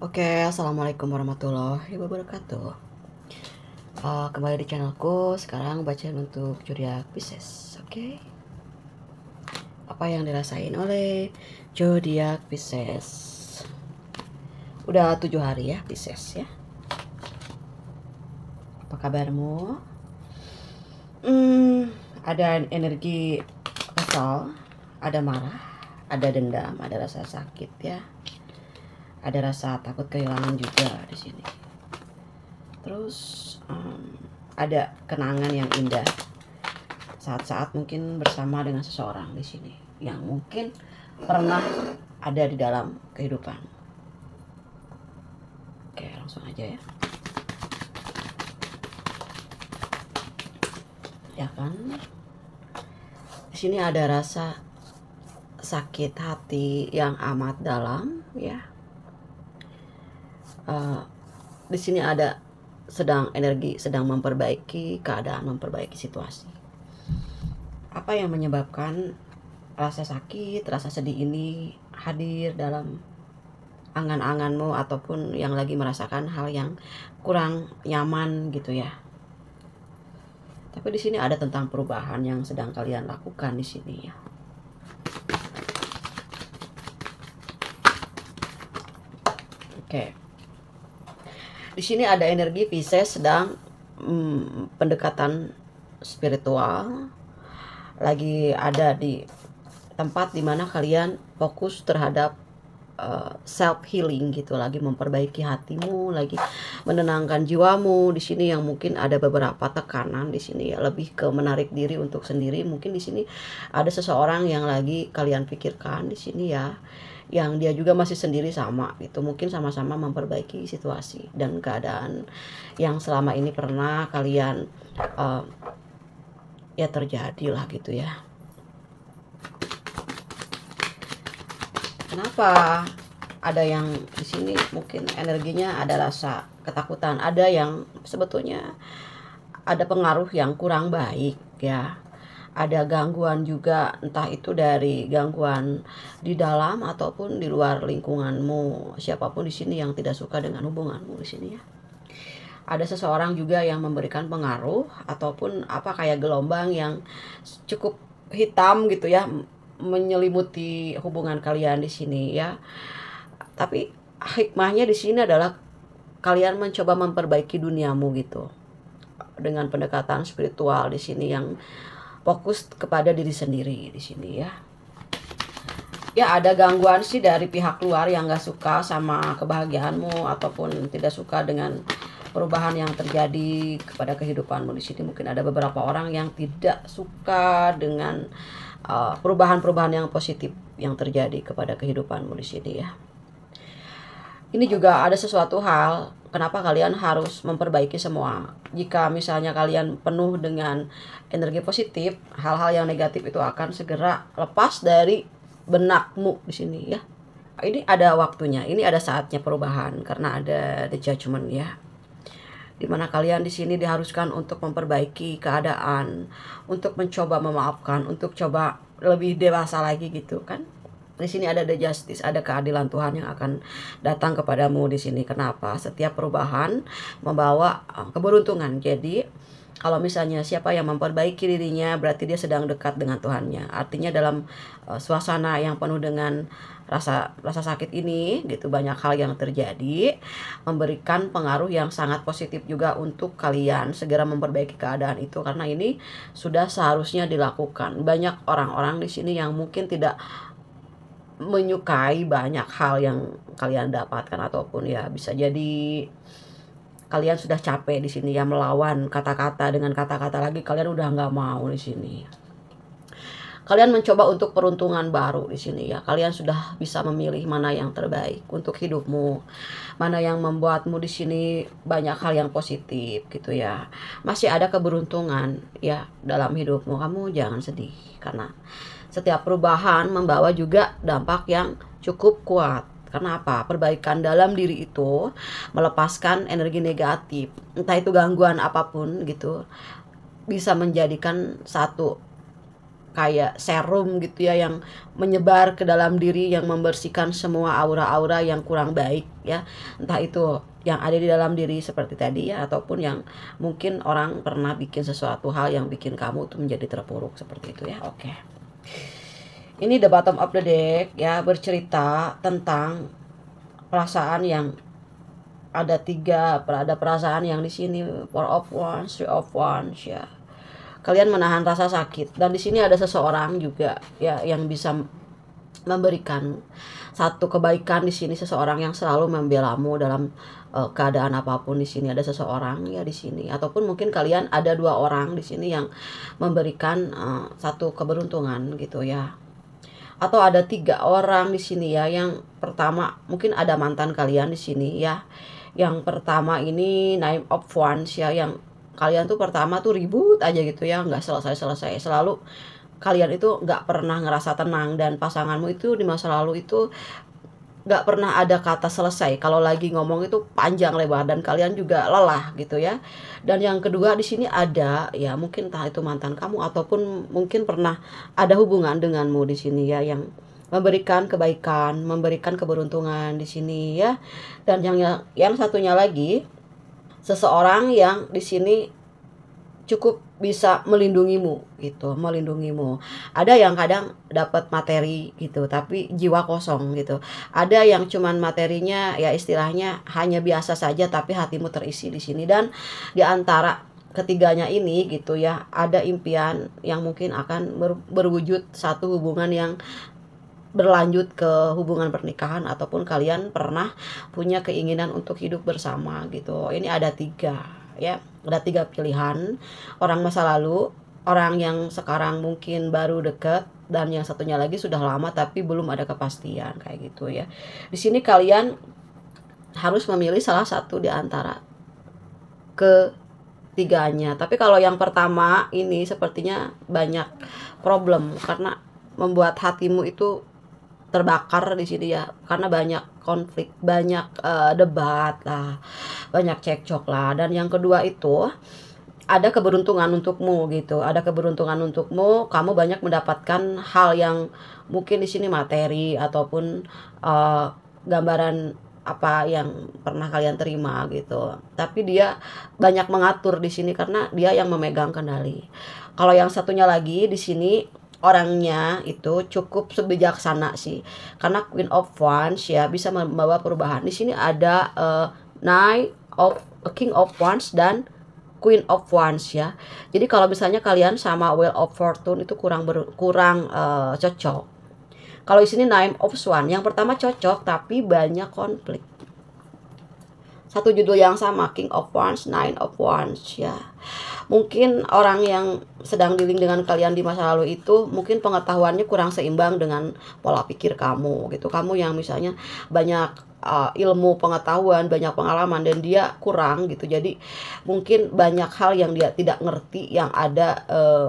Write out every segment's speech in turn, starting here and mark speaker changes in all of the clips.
Speaker 1: Oke, assalamualaikum warahmatullahi wabarakatuh. Kembali di channelku. Sekarang bacaan untuk zodiak Pisces. Oke, apa yang dirasain oleh zodiak Pisces? Udah 7 hari ya Pisces ya. Apa kabarmu? Ada energi kesal, ada marah, ada dendam, ada rasa sakit ya. Ada rasa takut kehilangan juga di sini. Terus ada kenangan yang indah saat-saat mungkin bersama dengan seseorang di sini yang mungkin pernah ada di dalam kehidupan. Oke, langsung aja ya. Ya kan? Di sini ada rasa sakit hati yang amat dalam ya. Di sini ada sedang memperbaiki keadaan, memperbaiki situasi. Apa yang menyebabkan rasa sakit, rasa sedih ini hadir dalam angan-anganmu ataupun yang lagi merasakan hal yang kurang nyaman gitu ya. Tapi di sini ada tentang perubahan yang sedang kalian lakukan di sini ya. Oke. Di sini ada energi Pisces sedang pendekatan spiritual, lagi ada di tempat dimana kalian fokus terhadap self healing gitu, lagi memperbaiki hatimu, lagi menenangkan jiwamu. Di sini yang mungkin ada beberapa tekanan di sini ya, lebih ke menarik diri untuk sendiri. Mungkin di sini ada seseorang yang lagi kalian pikirkan di sini ya, yang dia juga masih sendiri sama gitu, mungkin sama-sama memperbaiki situasi dan keadaan yang selama ini pernah kalian ya terjadi lah gitu ya. Kenapa ada yang di sini mungkin energinya ada rasa ketakutan, ada yang sebetulnya ada pengaruh yang kurang baik ya. Ada gangguan juga, entah itu dari gangguan di dalam ataupun di luar lingkunganmu. Siapapun di sini yang tidak suka dengan hubunganmu di sini ya. Ada seseorang juga yang memberikan pengaruh ataupun apa kayak gelombang yang cukup hitam gitu ya, menyelimuti hubungan kalian di sini ya. Tapi hikmahnya di sini adalah kalian mencoba memperbaiki duniamu gitu dengan pendekatan spiritual di sini yang fokus kepada diri sendiri di sini ya. Ya ada gangguan sih dari pihak luar yang gak suka sama kebahagiaanmu ataupun tidak suka dengan perubahan yang terjadi kepada kehidupanmu di sini. Mungkin ada beberapa orang yang tidak suka dengan perubahan-perubahan yang positif yang terjadi kepada kehidupanmu di sini ya. Ini juga ada sesuatu hal kenapa kalian harus memperbaiki semua. Jika misalnya kalian penuh dengan energi positif, hal-hal yang negatif itu akan segera lepas dari benakmu di sini ya. Ini ada waktunya, ini ada saatnya perubahan karena ada the judgment ya. Dimana kalian di sini diharuskan untuk memperbaiki keadaan, untuk mencoba memaafkan, untuk coba lebih dewasa lagi gitu kan. Di sini ada the justice, ada keadilan Tuhan yang akan datang kepadamu di sini. Kenapa? Setiap perubahan membawa keberuntungan. Jadi kalau misalnya siapa yang memperbaiki dirinya, berarti dia sedang dekat dengan Tuhannya. Artinya dalam suasana yang penuh dengan rasa sakit ini gitu, banyak hal yang terjadi, memberikan pengaruh yang sangat positif juga untuk kalian segera memperbaiki keadaan itu, karena ini sudah seharusnya dilakukan. Banyak orang-orang di sini yang mungkin tidak menyukai banyak hal yang kalian dapatkan, ataupun ya bisa jadi kalian sudah capek di sini ya melawan kata-kata dengan kata-kata lagi, kalian udah nggak mau di sini. Kalian mencoba untuk peruntungan baru di sini ya. Kalian sudah bisa memilih mana yang terbaik untuk hidupmu, mana yang membuatmu di sini banyak hal yang positif gitu ya. Masih ada keberuntungan ya dalam hidupmu. Kamu jangan sedih karena setiap perubahan membawa juga dampak yang cukup kuat. Karena apa? Perbaikan dalam diri itu melepaskan energi negatif, entah itu gangguan apapun gitu, bisa menjadikan satu kayak serum gitu ya, yang menyebar ke dalam diri, yang membersihkan semua aura-aura yang kurang baik ya, entah itu yang ada di dalam diri seperti tadi ya, ataupun yang mungkin orang pernah bikin sesuatu hal yang bikin kamu tuh menjadi terpuruk seperti itu ya. Oke, ini the bottom of the deck ya, bercerita tentang perasaan yang ada ada perasaan yang di sini, Four of Wands, Three of Wands ya. Kalian menahan rasa sakit, dan di sini ada seseorang juga ya yang bisa memberikan satu kebaikan di sini, seseorang yang selalu membelamu dalam keadaan apapun. Di sini ada seseorang ya di sini, ataupun mungkin kalian ada dua orang di sini yang memberikan satu keberuntungan gitu ya. Atau ada tiga orang di sini ya. Yang pertama mungkin ada mantan kalian di sini ya. Yang pertama ini Nine of Wands ya, yang kalian tuh pertama tuh ribut aja gitu ya, nggak selesai-selesai. Selalu kalian itu nggak pernah ngerasa tenang, dan pasanganmu itu di masa lalu itu nggak pernah ada kata selesai. Kalau lagi ngomong itu panjang lebar, dan kalian juga lelah gitu ya. Dan yang kedua di sini ada ya, mungkin entah itu mantan kamu ataupun mungkin pernah ada hubungan denganmu di sini ya, yang memberikan kebaikan, memberikan keberuntungan di sini ya. Dan yang satunya lagi, seseorang yang di sini cukup bisa melindungimu gitu, melindungimu. Ada yang kadang dapat materi gitu tapi jiwa kosong gitu. Ada yang cuman materinya ya istilahnya hanya biasa saja tapi hatimu terisi di sini. Dan di antara ketiganya ini gitu ya, ada impian yang mungkin akan berwujud satu hubungan yang berlanjut ke hubungan pernikahan, ataupun kalian pernah punya keinginan untuk hidup bersama gitu. Ini ada tiga ya, ada tiga pilihan. Orang masa lalu, orang yang sekarang mungkin baru deket, dan yang satunya lagi sudah lama tapi belum ada kepastian kayak gitu ya. Di sini kalian harus memilih salah satu di antara ketiganya. Tapi kalau yang pertama ini sepertinya banyak problem, karena membuat hatimu itu terbakar di sini ya, karena banyak konflik, banyak debat lah, banyak cekcok lah. Dan yang kedua itu ada keberuntungan untukmu gitu, ada keberuntungan untukmu. Kamu banyak mendapatkan hal yang mungkin di sini materi, ataupun gambaran apa yang pernah kalian terima gitu. Tapi dia banyak mengatur di sini karena dia yang memegang kendali. Kalau yang satunya lagi di sini, orangnya itu cukup sebijaksana sih, karena Queen of Wands ya bisa membawa perubahan. Di sini ada King of Wands dan Queen of Wands ya. Jadi kalau misalnya kalian sama Wheel of Fortune itu kurang cocok. Kalau di sini Nine of Swan, yang pertama cocok tapi banyak konflik. Satu judul yang sama, King of Wands, Nine of Wands ya. Mungkin orang yang sedang dealing dengan kalian di masa lalu itu mungkin pengetahuannya kurang seimbang dengan pola pikir kamu gitu. Kamu yang misalnya banyak ilmu pengetahuan, banyak pengalaman, dan dia kurang gitu. Jadi mungkin banyak hal yang dia tidak ngerti yang ada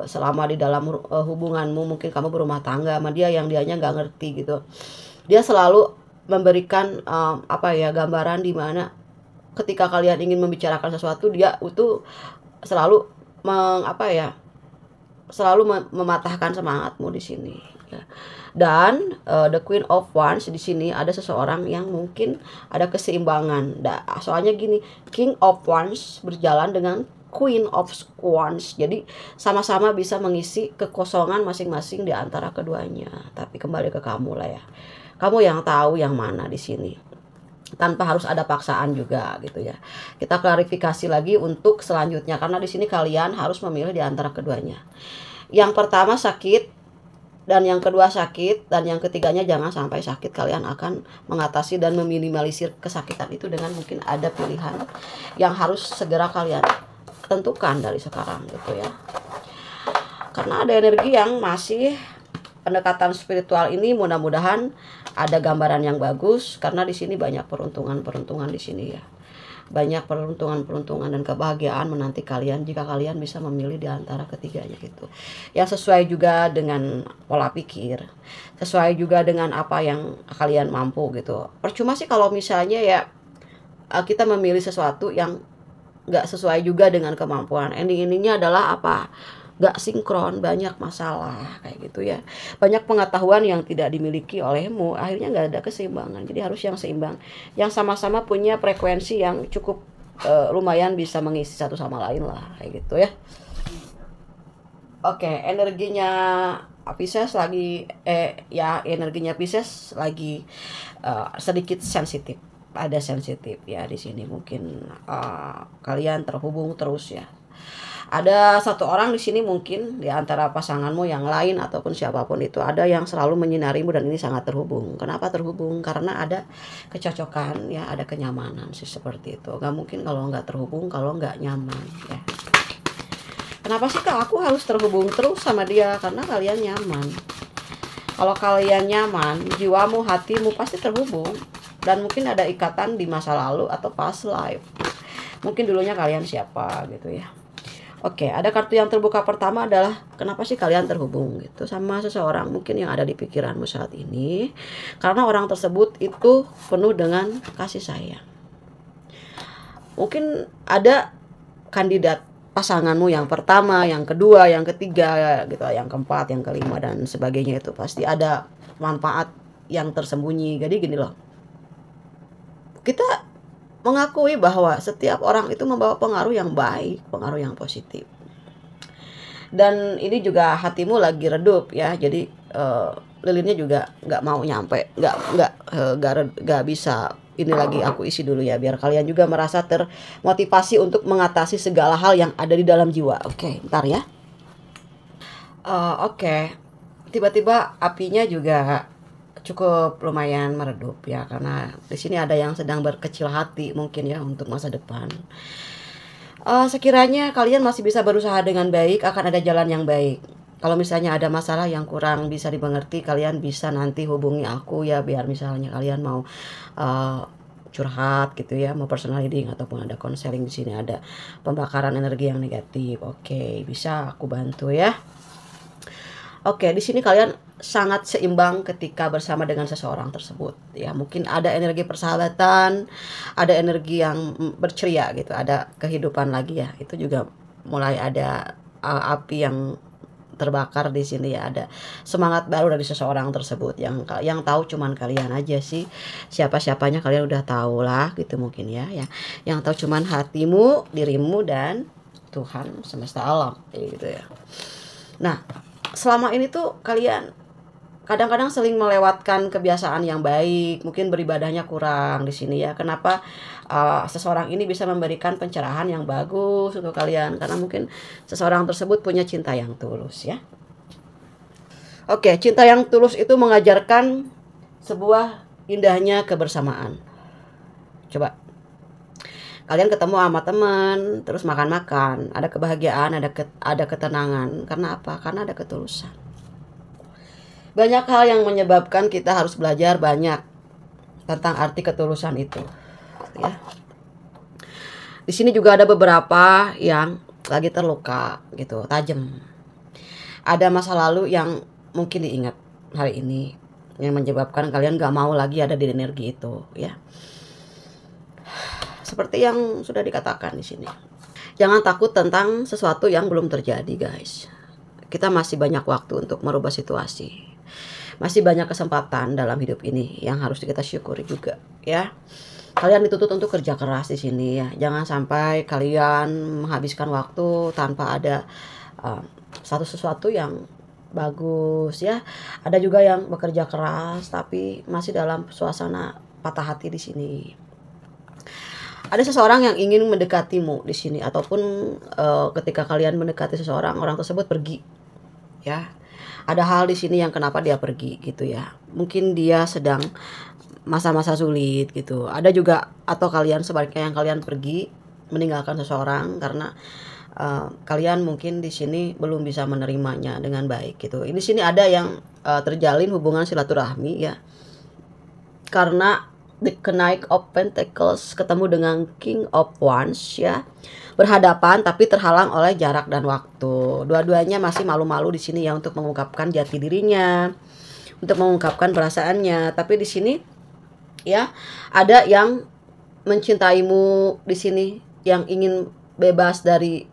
Speaker 1: selama di dalam hubunganmu. Mungkin kamu berumah tangga sama dia, yang dianya nggak ngerti gitu. Dia selalu memberikan gambaran di mana ketika kalian ingin membicarakan sesuatu, dia itu selalu mematahkan semangatmu di sini ya. Dan the Queen of Wands di sini ada seseorang yang mungkin ada keseimbangan. Soalnya gini, King of Wands berjalan dengan Queen of Wands, jadi sama-sama bisa mengisi kekosongan masing-masing di antara keduanya. Tapi kembali ke kamu lah ya, kamu yang tahu yang mana di sini, tanpa harus ada paksaan juga gitu ya. Kita klarifikasi lagi untuk selanjutnya, karena di sini kalian harus memilih di antara keduanya. Yang pertama sakit, dan yang kedua sakit, dan yang ketiganya jangan sampai sakit. Kalian akan mengatasi dan meminimalisir kesakitan itu dengan mungkin ada pilihan yang harus segera kalian tentukan dari sekarang gitu ya. Karena ada energi yang masih pendekatan spiritual ini, mudah-mudahan ada gambaran yang bagus, karena di sini banyak peruntungan di sini ya. Banyak peruntungan dan kebahagiaan menanti kalian jika kalian bisa memilih di antara ketiganya gitu. Yang sesuai juga dengan pola pikir, sesuai juga dengan apa yang kalian mampu gitu. Percuma sih kalau misalnya ya kita memilih sesuatu yang nggak sesuai juga dengan kemampuan. Endingnya adalah apa? gak sinkron, banyak masalah kayak gitu ya. Banyak pengetahuan yang tidak dimiliki olehmu, akhirnya nggak ada keseimbangan. Jadi harus yang seimbang, yang sama-sama punya frekuensi yang cukup lumayan bisa mengisi satu sama lain lah kayak gitu ya. Oke, energinya Pisces lagi energinya Pisces lagi sedikit sensitif. Ada sensitif ya di sini, mungkin kalian terhubung terus ya. Ada satu orang di sini mungkin di antara pasanganmu yang lain ataupun siapapun itu, ada yang selalu menyinarimu dan ini sangat terhubung. Kenapa terhubung? Karena ada kecocokan ya, ada kenyamanan sih seperti itu. Gak mungkin kalau nggak terhubung kalau nggak nyaman ya. Kenapa sih Kak aku harus terhubung terus sama dia? Karena kalian nyaman. Kalau kalian nyaman, jiwamu, hatimu pasti terhubung. Dan mungkin ada ikatan di masa lalu atau past life. Mungkin dulunya kalian siapa gitu ya. Oke, ada kartu yang terbuka pertama adalah kenapa sih kalian terhubung gitu sama seseorang mungkin yang ada di pikiranmu saat ini. Karena orang tersebut itu penuh dengan kasih sayang. Mungkin ada kandidat pasanganmu yang pertama, yang kedua, yang ketiga gitu, yang keempat, yang kelima dan sebagainya, itu pasti ada manfaat yang tersembunyi. Jadi gini loh. Kita mengakui bahwa setiap orang itu membawa pengaruh yang baik, pengaruh yang positif. Dan ini juga hatimu lagi redup ya, jadi lilinnya juga nggak mau nyampe, nggak bisa. Ini lagi aku isi dulu ya, biar kalian juga merasa termotivasi untuk mengatasi segala hal yang ada di dalam jiwa. Oke, ntar ya. Oke, tiba-tiba apinya juga cukup lumayan meredup ya, karena di sini ada yang sedang berkecil hati mungkin ya untuk masa depan. Sekiranya kalian masih bisa berusaha dengan baik, akan ada jalan yang baik. Kalau misalnya ada masalah yang kurang bisa dimengerti, kalian bisa nanti hubungi aku ya, biar misalnya kalian mau curhat gitu ya, mau personal reading ataupun ada konseling. Di sini ada pembakaran energi yang negatif. Oke, bisa aku bantu ya. Oke, di sini kalian sangat seimbang ketika bersama dengan seseorang tersebut. Ya, mungkin ada energi persahabatan, ada energi yang berceria gitu, ada kehidupan lagi ya. Itu juga mulai ada api yang terbakar di sini ya, ada semangat baru dari seseorang tersebut. Yang tahu cuman kalian aja sih. Siapa-siapanya kalian udah tahu lah gitu mungkin ya. Yang tahu cuman hatimu, dirimu dan Tuhan semesta alam gitu ya. Nah, selama ini tuh kalian kadang-kadang seling melewatkan kebiasaan yang baik, mungkin beribadahnya kurang di sini ya. Kenapa seseorang ini bisa memberikan pencerahan yang bagus untuk kalian? Karena mungkin seseorang tersebut punya cinta yang tulus ya. Oke, cinta yang tulus itu mengajarkan sebuah indahnya kebersamaan. Coba kalian ketemu sama teman, terus makan-makan, ada kebahagiaan, ada ketenangan. Karena apa? Karena ada ketulusan. Banyak hal yang menyebabkan kita harus belajar banyak tentang arti ketulusan itu. Ya. Di sini juga ada beberapa yang lagi terluka gitu, tajam. Ada masa lalu yang mungkin diingat hari ini yang menyebabkan kalian gak mau lagi ada di energi itu ya. Seperti yang sudah dikatakan di sini. Jangan takut tentang sesuatu yang belum terjadi, guys. Kita masih banyak waktu untuk merubah situasi. Masih banyak kesempatan dalam hidup ini yang harus kita syukuri juga, ya. Kalian dituntut untuk kerja keras di sini ya. Jangan sampai kalian menghabiskan waktu tanpa ada sesuatu yang bagus ya. Ada juga yang bekerja keras tapi masih dalam suasana patah hati di sini. Ada seseorang yang ingin mendekatimu di sini, ataupun ketika kalian mendekati seseorang, orang tersebut pergi. Ya. Ada hal di sini yang kenapa dia pergi gitu ya. Mungkin dia sedang masa-masa sulit gitu. Ada juga atau kalian sebaliknya yang kalian pergi meninggalkan seseorang karena kalian mungkin di sini belum bisa menerimanya dengan baik gitu. Di sini ada yang terjalin hubungan silaturahmi ya. Karena The Knight of Pentacles ketemu dengan King of Wands ya. Berhadapan tapi terhalang oleh jarak dan waktu. Dua-duanya masih malu-malu di sini ya untuk mengungkapkan jati dirinya, untuk mengungkapkan perasaannya. Tapi di sini ya ada yang mencintaimu di sini, yang ingin bebas dari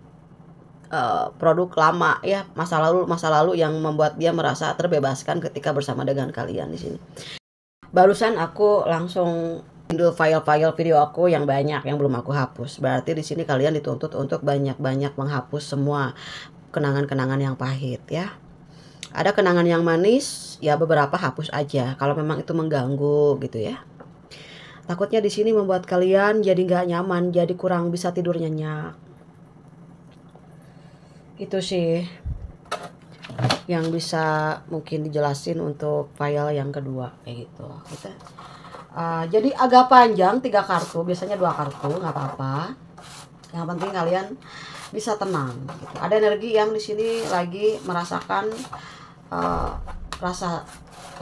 Speaker 1: produk lama ya, masa lalu yang membuat dia merasa terbebaskan ketika bersama dengan kalian di sini. Barusan aku langsung file-file video aku yang banyak yang belum aku hapus. Berarti di sini kalian dituntut untuk banyak-banyak menghapus semua kenangan-kenangan yang pahit ya. Ada kenangan yang manis, ya beberapa hapus aja kalau memang itu mengganggu gitu ya. Takutnya di sini membuat kalian jadi nggak nyaman, jadi kurang bisa tidur nyenyak. Itu sih yang bisa mungkin dijelasin untuk file yang kedua kayak gitu. Jadi agak panjang 3 kartu, biasanya 2 kartu nggak apa-apa. Yang penting kalian bisa tenang. Gitu. Ada energi yang di sini lagi merasakan rasa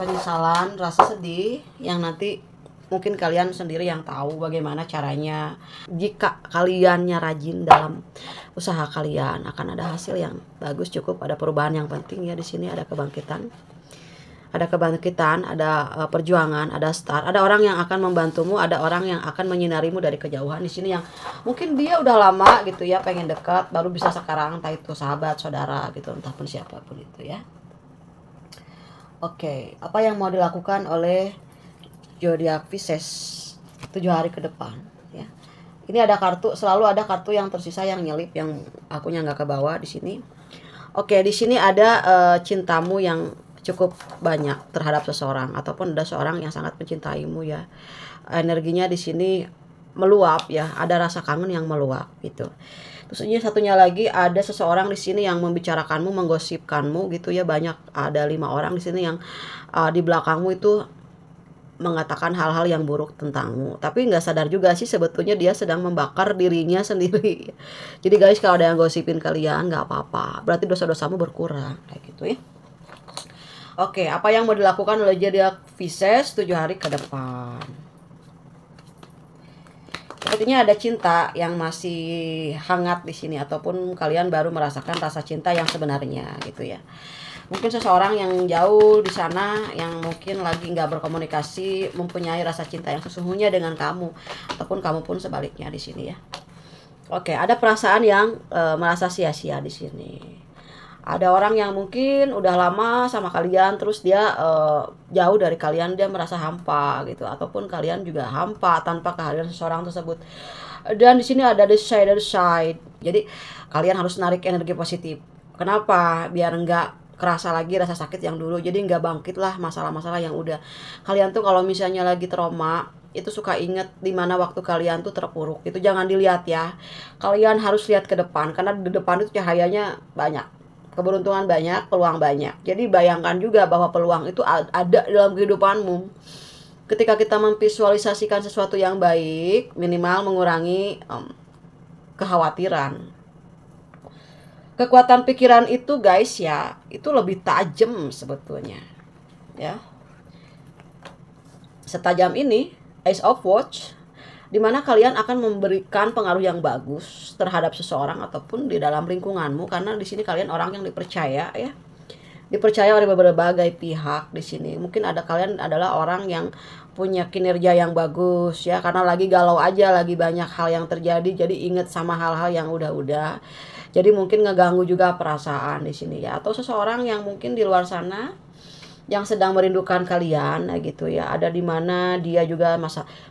Speaker 1: penyesalan, rasa sedih yang nanti mungkin kalian sendiri yang tahu bagaimana caranya. Jika kaliannya rajin dalam usaha kalian akan ada hasil yang bagus. Cukup ada perubahan yang penting ya. Di sini ada kebangkitan, ada perjuangan, ada start, ada orang yang akan membantumu, ada orang yang akan menyinarimu dari kejauhan. Di sini yang mungkin dia udah lama gitu ya pengen dekat, baru bisa sekarang, entah itu sahabat, saudara gitu, entah pun siapapun itu ya. Oke, apa yang mau dilakukan oleh zodiak Pisces 7 hari ke depan ya. Ini ada kartu, selalu ada kartu yang tersisa yang nyelip, yang akunya nggak ke bawah di sini. Oke, di sini ada cintamu yang cukup banyak terhadap seseorang, ataupun ada seorang yang sangat mencintaimu ya. Energinya di sini meluap ya, ada rasa kangen yang meluap gitu. Terus ini satunya lagi ada seseorang di sini yang membicarakanmu, menggosipkanmu gitu ya. Banyak, ada 5 orang di sini yang di belakangmu itu mengatakan hal-hal yang buruk tentangmu, tapi nggak sadar juga sih sebetulnya dia sedang membakar dirinya sendiri. Jadi guys, kalau ada yang gosipin kalian nggak apa-apa, berarti dosa-dosamu berkurang kayak gitu ya. Oke, apa yang mau dilakukan oleh zodiak Pisces 7 hari ke depan? Sepertinya ada cinta yang masih hangat di sini, ataupun kalian baru merasakan rasa cinta yang sebenarnya gitu ya. Mungkin seseorang yang jauh di sana yang mungkin lagi nggak berkomunikasi mempunyai rasa cinta yang sesungguhnya dengan kamu, ataupun kamu pun sebaliknya di sini ya. Oke, ada perasaan yang merasa sia-sia di sini. Ada orang yang mungkin udah lama sama kalian, terus dia jauh dari kalian, dia merasa hampa gitu, ataupun kalian juga hampa tanpa kehadiran seseorang tersebut. Dan di sini ada the side. Jadi kalian harus narik energi positif. Kenapa? Biar nggak kerasa lagi rasa sakit yang dulu. Jadi nggak bangkit lah masalah-masalah yang udah. Kalian tuh kalau misalnya lagi trauma, itu suka inget dimana waktu kalian tuh terpuruk. Itu jangan dilihat ya. Kalian harus lihat ke depan, karena di depan itu cahayanya banyak, keberuntungan banyak, peluang banyak. Jadi bayangkan juga bahwa peluang itu ada dalam kehidupanmu. Ketika kita memvisualisasikan sesuatu yang baik, minimal mengurangi kekhawatiran. Kekuatan pikiran itu guys ya, itu lebih tajam sebetulnya ya. Setajam ini Ace of Watch, dimana kalian akan memberikan pengaruh yang bagus terhadap seseorang ataupun di dalam lingkunganmu, karena di sini kalian orang yang dipercaya ya, dipercaya oleh berbagai pihak di sini. Mungkin ada kalian adalah orang yang punya kinerja yang bagus ya, karena lagi galau aja, lagi banyak hal yang terjadi, jadi inget sama hal-hal yang udah-udah. Jadi mungkin ngeganggu juga perasaan di sini ya, atau seseorang yang mungkin di luar sana yang sedang merindukan kalian gitu ya. Ada di mana dia juga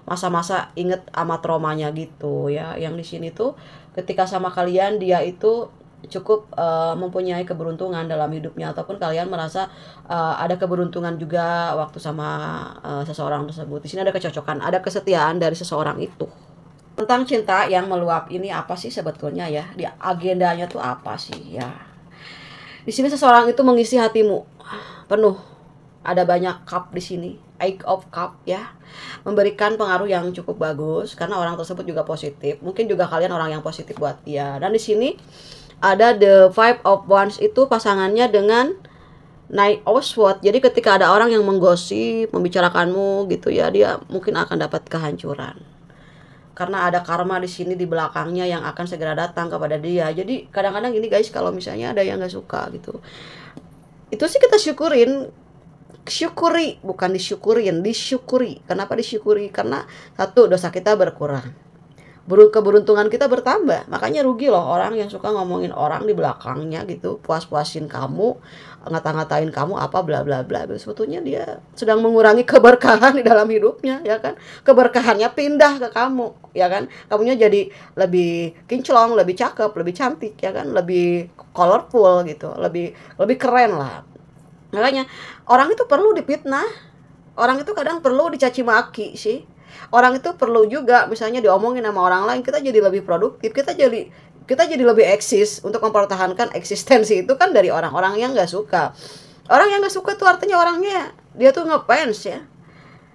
Speaker 1: masa-masa inget sama traumanya gitu ya. Yang di sini tuh ketika sama kalian dia itu cukup mempunyai keberuntungan dalam hidupnya, ataupun kalian merasa ada keberuntungan juga waktu sama seseorang tersebut. Di sini ada kecocokan, ada kesetiaan dari seseorang itu. Tentang cinta yang meluap ini apa sih sebetulnya ya? Di agendanya tuh apa sih ya? Di sini seseorang itu mengisi hatimu penuh. Ada banyak cup di sini, Eight of Cup ya. Memberikan pengaruh yang cukup bagus karena orang tersebut juga positif. Mungkin juga kalian orang yang positif buat dia. Dan di sini ada the Five of Wands, itu pasangannya dengan Knight of Swords. Jadi ketika ada orang yang menggosip, membicarakanmu gitu ya, dia mungkin akan dapat kehancuran. Karena ada karma di sini di belakangnya yang akan segera datang kepada dia. Jadi kadang-kadang gini guys, kalau misalnya ada yang nggak suka gitu, itu sih kita syukurin. Syukuri, bukan disyukurin, disyukuri. Kenapa disyukuri? Karena satu, dosa kita berkurang. keberuntungan kita bertambah. Makanya rugi loh orang yang suka ngomongin orang di belakangnya gitu, puas-puasin kamu, ngata-ngatain kamu apa bla bla bla. Sebetulnya dia sedang mengurangi keberkahan di dalam hidupnya, ya kan? Keberkahannya pindah ke kamu, ya kan? Kamunya jadi lebih kinclong, lebih cakep, lebih cantik, ya kan? Lebih colorful gitu, lebih keren lah. Makanya orang itu perlu dipitnah, orang itu kadang perlu dicaci maki sih. Orang itu perlu juga misalnya diomongin sama orang lain, kita jadi lebih produktif, kita jadi lebih eksis untuk mempertahankan eksistensi itu kan dari orang-orang yang nggak suka. Orang yang nggak suka tuh artinya orangnya dia tuh ngefans ya.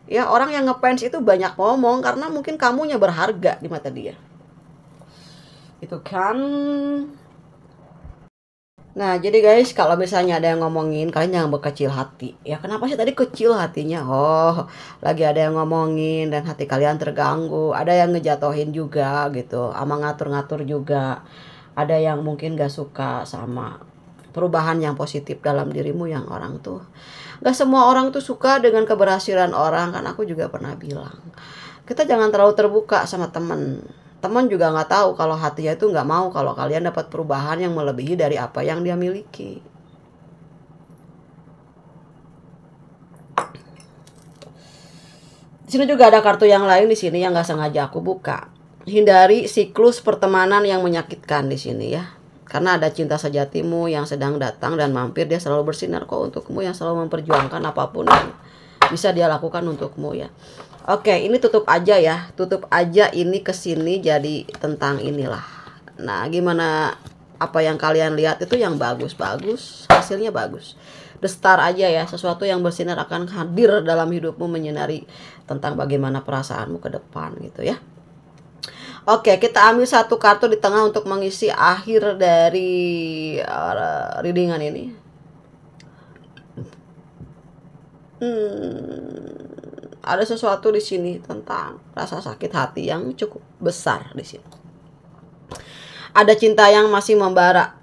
Speaker 1: Ya orang yang ngefans itu banyak ngomong karena mungkin kamunya berharga di mata dia. Itu kan. Nah, jadi guys, kalau misalnya ada yang ngomongin, kalian jangan berkecil hati. Ya, kenapa sih tadi kecil hatinya? Oh, lagi ada yang ngomongin dan hati kalian terganggu. Ada yang ngejatohin juga gitu, sama ngatur-ngatur juga. Ada yang mungkin gak suka sama perubahan yang positif dalam dirimu yang orang tuh. Gak semua orang tuh suka dengan keberhasilan orang, kan aku juga pernah bilang. Kita jangan terlalu terbuka sama temen. Teman juga nggak tahu kalau hatinya itu nggak mau kalau kalian dapat perubahan yang melebihi dari apa yang dia miliki. Di sini juga ada kartu yang lain di sini yang nggak sengaja aku buka. Hindari siklus pertemanan yang menyakitkan di sini ya. Karena ada cinta sejatimu yang sedang datang dan mampir, dia selalu bersinar kok untukmu, yang selalu memperjuangkan apapun yang bisa dia lakukan untukmu ya. Oke, ini tutup aja ya. Tutup aja ini kesini jadi tentang inilah. Nah, gimana apa yang kalian lihat itu yang bagus-bagus, hasilnya bagus. The Star aja ya, sesuatu yang bersinar akan hadir dalam hidupmu menyinari tentang bagaimana perasaanmu ke depan gitu ya. Oke, kita ambil satu kartu di tengah untuk mengisi akhir dari readingan ini. Ada sesuatu di sini tentang rasa sakit hati yang cukup besar di sini. Ada cinta yang masih membara.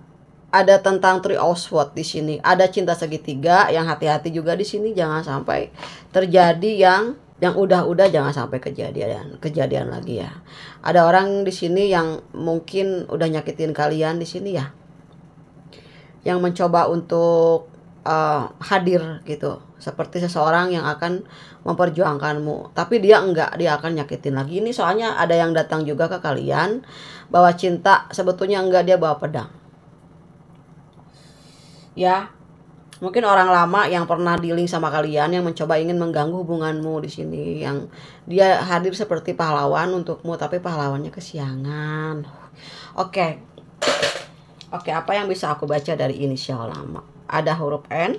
Speaker 1: Ada tentang Three of Swords di sini. Ada cinta segitiga yang hati-hati juga di sini, jangan sampai terjadi yang udah-udah, jangan sampai kejadian lagi ya. Ada orang di sini yang mungkin udah nyakitin kalian di sini ya. Yang mencoba untuk hadir gitu, seperti seseorang yang akan memperjuangkanmu, tapi dia enggak, dia akan nyakitin lagi. Ini soalnya ada yang datang juga ke kalian bawa cinta, sebetulnya enggak, dia bawa pedang ya. Mungkin orang lama yang pernah dealing sama kalian yang mencoba ingin mengganggu hubunganmu di sini, yang dia hadir seperti pahlawan untukmu tapi pahlawannya kesiangan. Oke, apa yang bisa aku baca dari inisial lama? Ada huruf N,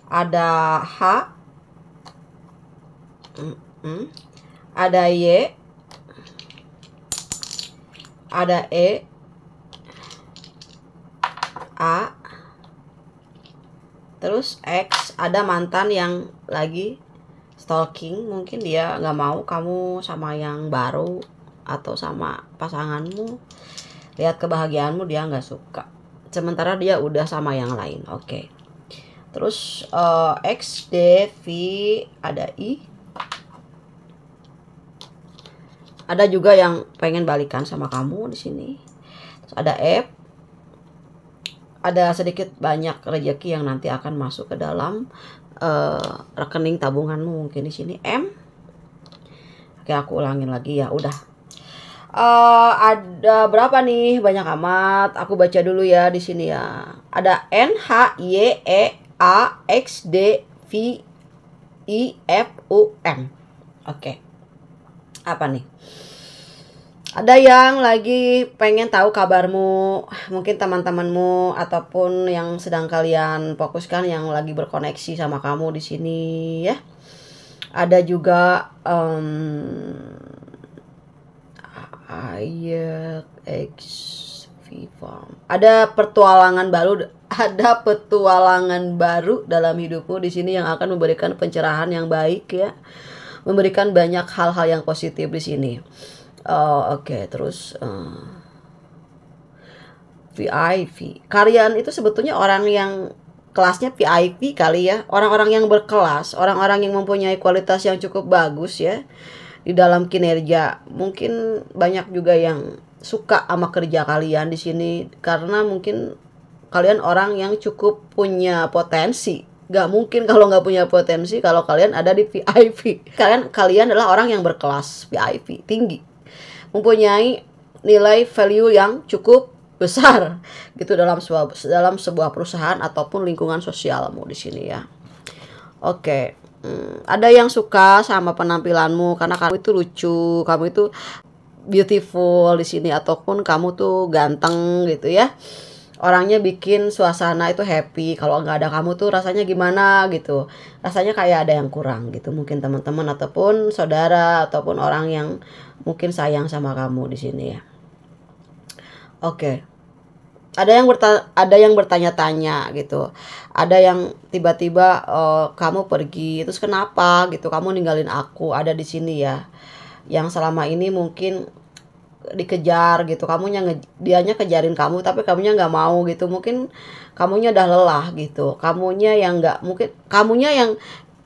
Speaker 1: ada H, ada Y, ada E, A, terus X. Ada mantan yang lagi stalking, mungkin dia nggak mau kamu sama yang baru atau sama pasanganmu. Lihat kebahagiaanmu dia nggak suka, sementara dia udah sama yang lain. Oke. Terus X, D, V, ada I. Ada juga yang pengen balikan sama kamu di sini. Terus ada F. Ada sedikit banyak rezeki yang nanti akan masuk ke dalam rekening tabunganmu mungkin di sini. M. Oke, aku ulangin lagi ya, udah. Ada berapa nih? Banyak amat. Aku baca dulu ya di sini ya. Ada N, H, Y, E, A, X, D, V, I, F, U, M. Oke. Apa nih? Ada yang lagi pengen tahu kabarmu, mungkin teman-temanmu ataupun yang sedang kalian fokuskan yang lagi berkoneksi sama kamu di sini ya. Ada juga ayat X Viva. Ada petualangan baru dalam hidupmu di sini yang akan memberikan pencerahan yang baik ya. Memberikan banyak hal-hal yang positif di sini. Oke, terus VIP. Kalian itu sebetulnya orang yang kelasnya VIP kali ya. Orang-orang yang berkelas, orang-orang yang mempunyai kualitas yang cukup bagus ya. di dalam kinerja. Mungkin banyak juga yang suka sama kerja kalian di sini karena mungkin kalian orang yang cukup punya potensi. Gak mungkin kalau nggak punya potensi kalau kalian ada di VIP. Kalian adalah orang yang berkelas VIP tinggi, mempunyai nilai value yang cukup besar gitu dalam sebuah perusahaan ataupun lingkungan sosialmu di sini ya. Oke, ada yang suka sama penampilanmu karena kamu itu lucu, kamu itu beautiful di sini, ataupun kamu tuh ganteng gitu ya. Orangnya bikin suasana itu happy. Kalau nggak ada kamu tuh rasanya gimana gitu. Rasanya kayak ada yang kurang gitu. Mungkin teman-teman ataupun saudara ataupun orang yang mungkin sayang sama kamu di sini ya. Oke. Ada yang bertanya-tanya gitu. Ada yang tiba-tiba kamu pergi, terus kenapa gitu? Kamu ninggalin aku ada di sini ya. Yang selama ini mungkin dikejar gitu, dianya kejarin kamu tapi kamunya nggak mau gitu. Mungkin kamunya udah lelah gitu, kamunya yang nggak, mungkin kamunya yang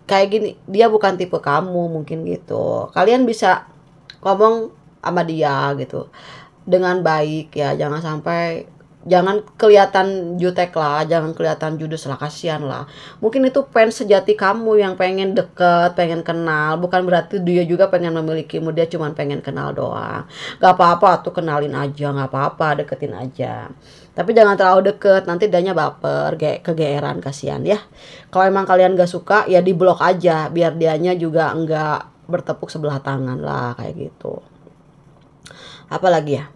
Speaker 1: kayak gini, dia bukan tipe kamu mungkin gitu. Kalian bisa ngomong sama dia gitu dengan baik ya, jangan kelihatan jutek lah, jangan kelihatan judes lah, kasihan lah. Mungkin itu fans sejati kamu yang pengen deket, pengen kenal. Bukan berarti dia juga pengen memilikimu, dia cuma pengen kenal doang. Gak apa-apa tuh, kenalin aja, gak apa-apa, deketin aja. Tapi jangan terlalu deket, nanti dianya baper, kegeeran, kasihan ya. Kalau emang kalian gak suka, ya diblok aja, biar dianya juga enggak bertepuk sebelah tangan lah, kayak gitu. Apalagi ya?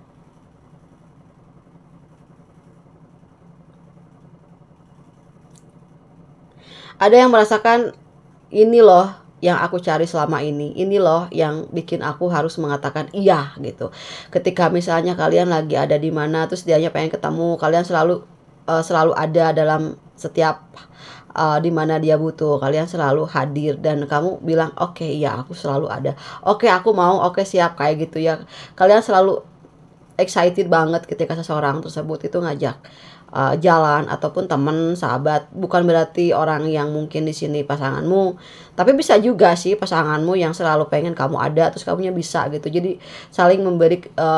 Speaker 1: Ada yang merasakan, ini loh yang aku cari selama ini loh yang bikin aku harus mengatakan iya gitu. Ketika misalnya kalian lagi ada di mana, terus dianya pengen ketemu, kalian selalu ada dalam setiap di mana dia butuh, kalian selalu hadir dan kamu bilang oke, iya aku selalu ada, oke aku mau, oke siap, kayak gitu ya. Kalian selalu excited banget ketika seseorang tersebut itu ngajak jalan ataupun teman, sahabat. Bukan berarti orang yang mungkin di sini pasanganmu, tapi bisa juga sih pasanganmu yang selalu pengen kamu ada, terus kamunya bisa gitu. Jadi saling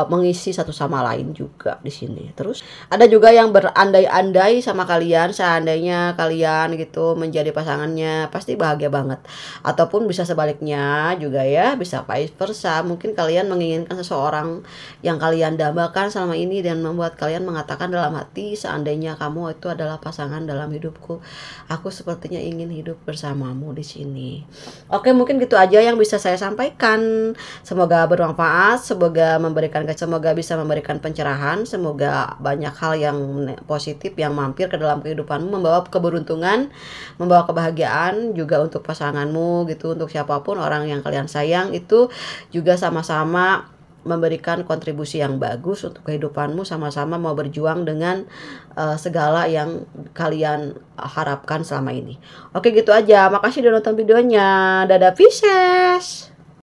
Speaker 1: mengisi satu sama lain juga di sini. Terus ada juga yang berandai-andai sama kalian, seandainya kalian gitu menjadi pasangannya, pasti bahagia banget. Ataupun bisa sebaliknya juga ya, bisa vice versa. Mungkin kalian menginginkan seseorang yang kalian dambakan selama ini dan membuat kalian mengatakan dalam hati, seandainya kamu itu adalah pasangan dalam hidupku, aku sepertinya ingin hidup bersamamu di sini. Oke, mungkin gitu aja yang bisa saya sampaikan. Semoga bermanfaat, semoga bisa memberikan pencerahan, semoga banyak hal yang positif yang mampir ke dalam kehidupanmu, membawa keberuntungan, membawa kebahagiaan juga untuk pasanganmu gitu, untuk siapapun orang yang kalian sayang itu juga sama-sama memberikan kontribusi yang bagus untuk kehidupanmu, sama-sama mau berjuang dengan segala yang kalian harapkan selama ini. Oke, gitu aja. Makasih udah nonton videonya. Dadah Pisces.